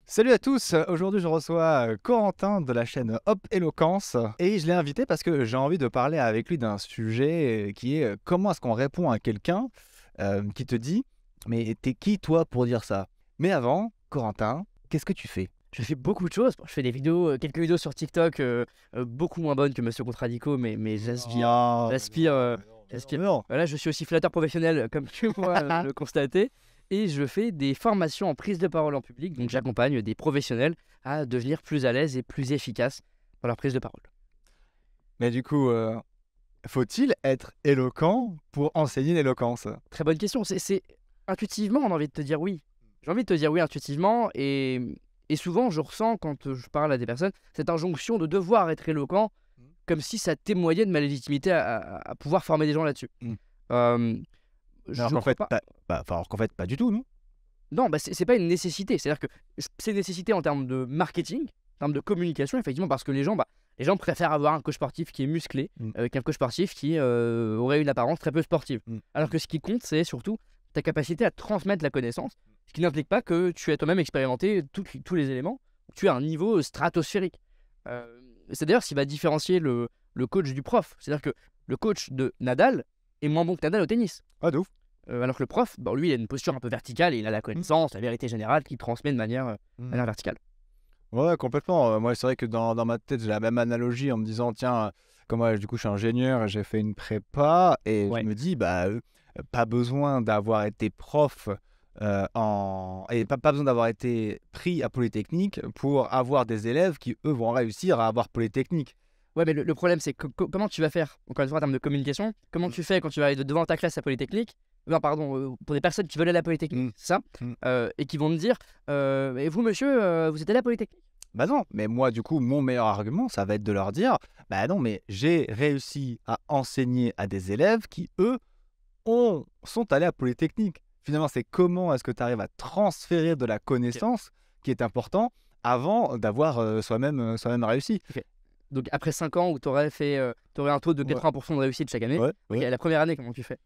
Salut à tous, aujourd'hui je reçois Corentin de la chaîne Hop Éloquence et je l'ai invité parce que j'ai envie de parler avec lui d'un sujet qui est comment est-ce qu'on répond à quelqu'un qui te dit mais t'es qui toi pour dire ça? Mais avant, Corentin, qu'est-ce que tu fais? Je fais beaucoup de choses. Bon, je fais des vidéos, quelques vidéos sur TikTok, beaucoup moins bonnes que Monsieur Contradico, mais j'aspire, Ah, j'aspire, mais j'aspire. non. Voilà, je suis aussi flatteur professionnel, comme tu pourras le constater, et je fais des formations en prise de parole en public. Donc, j'accompagne des professionnels à devenir plus à l'aise et plus efficaces dans leur prise de parole. Mais du coup, faut-il être éloquent pour enseigner l'éloquence? Très bonne question. C'est intuitivement, on a envie de te dire oui. J'ai envie de te dire oui intuitivement, et souvent, je ressens quand je parle à des personnes cette injonction de devoir être éloquent, comme si ça témoignait de ma légitimité à pouvoir former des gens là-dessus. Hmm. Hem, Alors je qu'en crois fait, pas. pas du tout, non? Non, bah, c'est pas une nécessité. C'est-à-dire que c'est une nécessité en termes de marketing, en termes de communication, effectivement, parce que les gens préfèrent avoir un coach sportif qui est musclé, Hmm. qu'un coach sportif qui, aurait une apparence très peu sportive. Hmm. Alors que ce qui compte, c'est surtout ta capacité à transmettre la connaissance, ce qui n'implique pas que tu aies toi-même expérimenté tous les éléments, tu as un niveau stratosphérique. C'est d'ailleurs ce qui va différencier le coach du prof. C'est-à-dire que le coach de Nadal est moins bon que Nadal au tennis. Ah, de ouf. Alors que le prof, bon, lui, il a une posture un peu verticale et il a la connaissance, la vérité générale qu'il transmet de Hmm. manière verticale. Ouais, complètement. Moi, c'est vrai que dans ma tête, j'ai la même analogie en me disant, tiens, comme moi, du coup, je suis ingénieur et j'ai fait une prépa, et je Ouais. me dis, bah, pas besoin d'avoir été prof et pas besoin d'avoir été pris à Polytechnique pour avoir des élèves qui, eux, vont réussir à avoir Polytechnique. Ouais, mais le problème, c'est comment tu vas faire, encore une fois, en termes de communication, comment tu fais quand tu vas aller devant ta classe à Polytechnique, non, pardon, pour des personnes qui veulent aller à la Polytechnique, Mm. c'est ça, Mm. et qui vont te dire, et vous, monsieur, vous êtes allé à la Polytechnique? Bah non, mais moi, du coup, mon meilleur argument, ça va être de leur dire, bah non, mais j'ai réussi à enseigner à des élèves qui, eux, sont allés à Polytechnique. Finalement, c'est comment est-ce que tu arrives à transférer de la Ok, connaissance qui est important avant d'avoir soi-même réussi. ok. Donc, après 5 ans où tu aurais un taux de Ouais, 80% de réussite chaque année, ouais, ok, ouais. la première année, comment tu fais?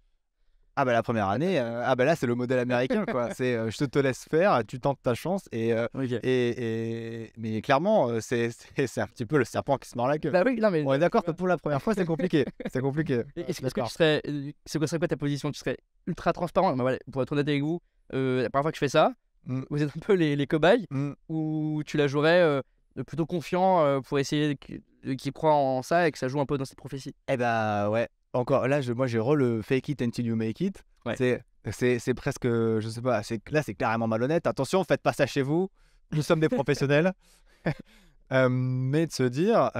Ah bah la première année, ah bah là c'est le modèle américain quoi. C'est je te laisse faire, tu tentes ta chance Ok. mais clairement c'est un petit peu le serpent qui se mord la queue. Bah oui, non, mais On est d'accord que pour la première fois c'est compliqué, c'est compliqué. est-ce que D'accord. tu serais, c'est quoi ta position? Tu serais ultra transparent? Bah, voilà, pour être honnête avec vous, la première fois que je fais ça, Mm, vous êtes un peu les cobayes, mm. ou tu la jouerais, plutôt confiant, pour essayer qu'ils croient en ça et que ça joue un peu dans cette prophétie? Eh bah ouais, encore là moi j'ai le fake it until you make it. Ouais. C'est presque je sais pas, c'est carrément malhonnête. Attention, faites pas ça chez vous. Nous sommes des professionnels. Mais de se dire,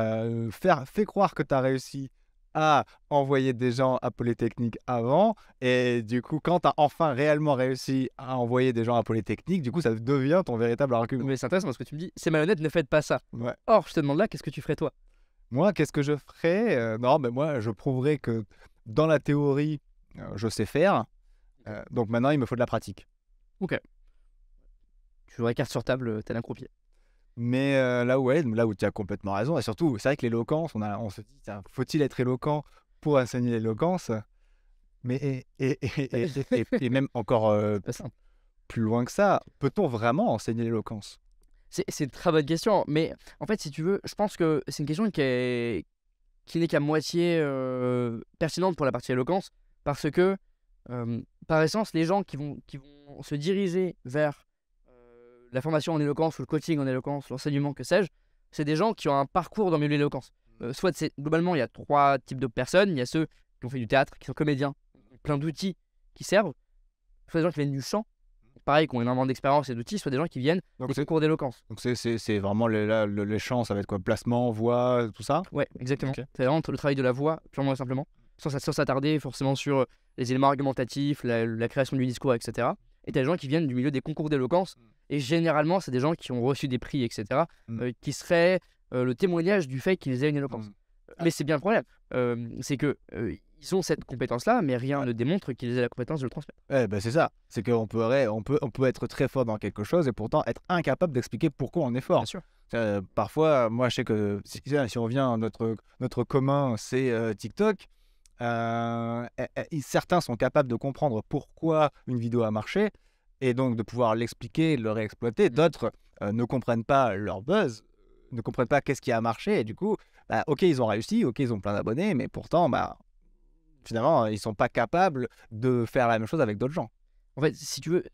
fais croire que tu as réussi à envoyer des gens à Polytechnique avant, et du coup, quand tu as enfin réellement réussi à envoyer des gens à Polytechnique, du coup, ça devient ton véritable argument. Mais c'est intéressant parce que tu me dis: «C'est malhonnête, ne faites pas ça». Ouais. Or, je te demande là, qu'est-ce que tu ferais toi? Moi, qu'est-ce que je ferais? Non, mais moi, je prouverais que dans la théorie, je sais faire, donc maintenant, il me faut de la pratique. OK. Tu jouerais carte sur table, tel un croupier. Mais là où tu as complètement raison, et surtout, c'est vrai que l'éloquence, on se dit: «Tiens, faut-il être éloquent pour enseigner l'éloquence?» Mais et même encore, C'est pas simple. plus loin que ça, peut-on vraiment enseigner l'éloquence? C'est une très bonne question, mais en fait, si tu veux, je pense que c'est une question qui n'est qu'à moitié, pertinente pour la partie éloquence, parce que, par essence, les gens qui vont se diriger vers, la formation en éloquence ou le coaching en éloquence, l'enseignement, que sais-je, c'est des gens qui ont un parcours dans le milieu de l'éloquence. Soit c'est globalement, il y a 3 types de personnes. Il y a ceux qui ont fait du théâtre, qui sont comédiens, plein d'outils qui servent, soit des gens qui viennent du chant, pareil, qui ont énormément d'expérience et d'outils, soit des gens qui viennent Donc des c'est concours d'éloquence. c'est vraiment les chants, ça va être quoi? Placement, voix, tout ça? Ouais, exactement. OK. C'est vraiment le travail de la voix, purement et simplement, sans s'attarder forcément sur les éléments argumentatifs, la création du discours, etc. Et t'as des gens qui viennent du milieu des concours d'éloquence, et généralement, c'est des gens qui ont reçu des prix, etc., Mmh. qui seraient le témoignage du fait qu'ils aient une éloquence. Mmh. Mais c'est bien le problème, c'est que ils ont cette compétence-là, mais rien ne démontre qu'ils aient la compétence de le transmettre. Eh ben c'est ça, c'est on peut être très fort dans quelque chose et pourtant être incapable d'expliquer pourquoi on est Bien fort. sûr. Parfois, moi je sais que si on revient à notre commun, c'est TikTok. Certains sont capables de comprendre pourquoi une vidéo a marché et donc de pouvoir l'expliquer, de le réexploiter. D'autres ne comprennent pas leur buzz, ne comprennent pas qu'est-ce qui a marché. Et du coup, bah, ok, ils ont réussi, ok, ils ont plein d'abonnés, mais pourtant, bah, finalement, ils sont pas capables de faire la même chose avec d'autres gens. En fait, si tu veux,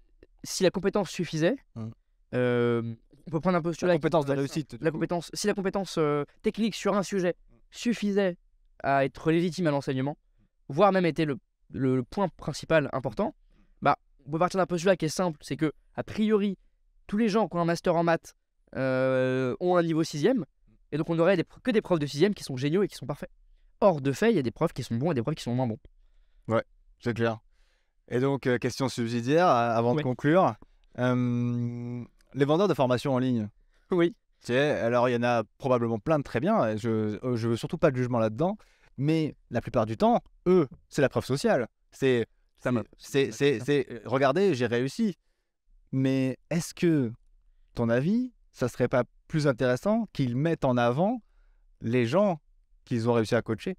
si la compétence suffisait, Mm. on peut prendre un postulat. La compétence de Ouais, réussite. La compétence, si la compétence technique sur un sujet suffisait à être légitime à l'enseignement, voire même était le point principal important, bah, on peut partir d'un postulat qui est simple, c'est que, a priori, tous les gens qui ont un master en maths ont un niveau 6e, et donc on aurait que des profs de 6e qui sont géniaux et qui sont parfaits. Or, de fait, il y a des profs qui sont bons et des profs qui sont moins bons. Ouais, c'est clair. Et donc, question subsidiaire, avant de Ouais. conclure. Les vendeurs de formation en ligne. Oui. Tu sais, alors il y en a probablement plein de très bien, et je veux surtout pas de jugement là-dedans, mais la plupart du temps, eux, c'est la preuve sociale. Regardez, j'ai réussi. Mais est-ce que, ton avis, ça serait pas plus intéressant qu'ils mettent en avant les gens qu'ils ont réussi à coacher?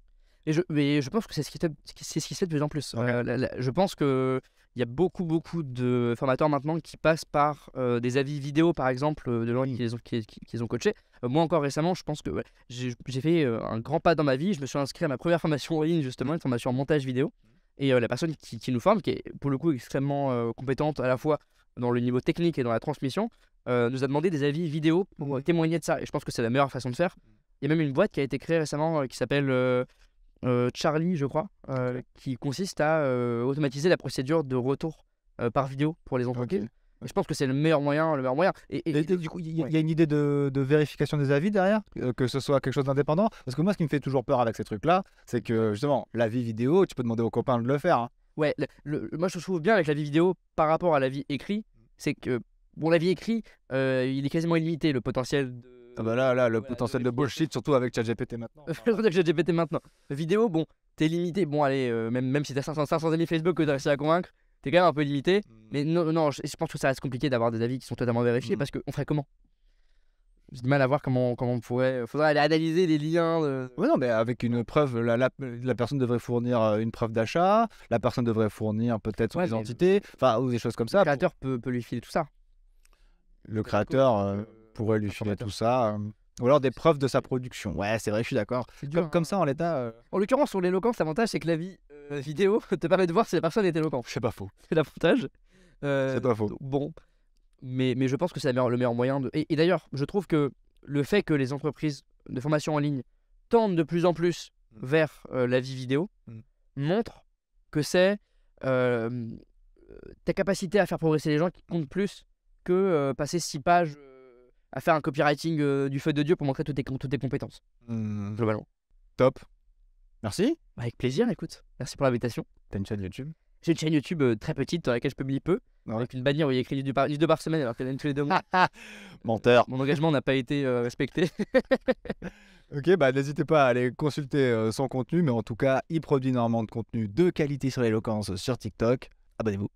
Mais je pense que c'est ce qui se fait de plus en plus. Ouais. Je pense qu'il y a beaucoup de formateurs maintenant qui passent par des avis vidéo, par exemple, de gens qui les ont coachés. Moi, encore récemment, je pense que ouais, j'ai fait un grand pas dans ma vie. Je me suis inscrit à ma première formation en ligne, justement, une formation en montage vidéo. Et la personne qui nous forme, qui est pour le coup extrêmement compétente à la fois dans le niveau technique et dans la transmission, nous a demandé des avis vidéo pour témoigner de ça. Et je pense que c'est la meilleure façon de faire. Il y a même une boîte qui a été créée récemment qui s'appelle Charlie, je crois, qui consiste à automatiser la procédure de retour par vidéo pour les entreprises. Ok. Et je pense que c'est le meilleur moyen. Et du coup, il y a une idée de vérification des avis derrière, que ce soit quelque chose d'indépendant? Parce que moi, ce qui me fait toujours peur avec ces trucs-là, c'est que justement, l'avis vidéo, tu peux demander aux copains de le faire. Hein. Ouais, moi je trouve bien avec l'avis vidéo par rapport à l'avis écrit, c'est que bon, l'avis écrit, il est quasiment illimité, le potentiel de. Ah bah là, le Voilà, potentiel de vérification. bullshit, surtout avec ChatGPT maintenant. Je veux dire que j'ai GPT maintenant. La vidéo, bon, t'es limité. Bon, allez, même si t'as 500 amis Facebook que t'as réussi à convaincre, t'es quand même un peu limité. Mais non, je pense que ça reste compliqué d'avoir des avis qui sont totalement vérifiés parce qu'on ferait comment? J'ai du mal à voir comment on pourrait. Faudrait aller analyser les liens. Ouais, non, mais avec une preuve, la personne devrait fournir une preuve d'achat, la personne devrait fournir peut-être son Ouais, mais identité, enfin, ou des choses comme Le ça. créateur peut lui filer tout ça. Le créateur pourrait lui filer tout ça. Ou alors des preuves de sa production. Ouais, c'est vrai, je suis d'accord. C'est dur. Comme ça, en l'état, En l'occurrence, sur l'éloquence, l'avantage, c'est que l'avis vidéo te permet de voir si la personne est éloquente. c'est pas faux. C'est l'avantage. C'est pas faux. Bon, mais je pense que c'est le meilleur moyen de. Et d'ailleurs, je trouve que le fait que les entreprises de formation en ligne tendent de plus en plus vers l'avis vidéo montre que c'est ta capacité à faire progresser les gens qui compte plus que passer 6 pages à faire un copywriting du feu de Dieu pour montrer toutes tes compétences, globalement. Top. Merci. Avec plaisir, écoute. Merci pour l'invitation. T'as une chaîne YouTube? J'ai une chaîne YouTube très petite dans laquelle je publie peu, avec une bannière où il y a écrit une vidéo par semaine alors qu'elle a une tous les 2 mois. Menteur. Mon engagement n'a pas été respecté. Ok, bah n'hésitez pas à aller consulter son contenu, mais en tout cas, il produit énormément de contenu de qualité sur l'éloquence sur TikTok. Abonnez-vous.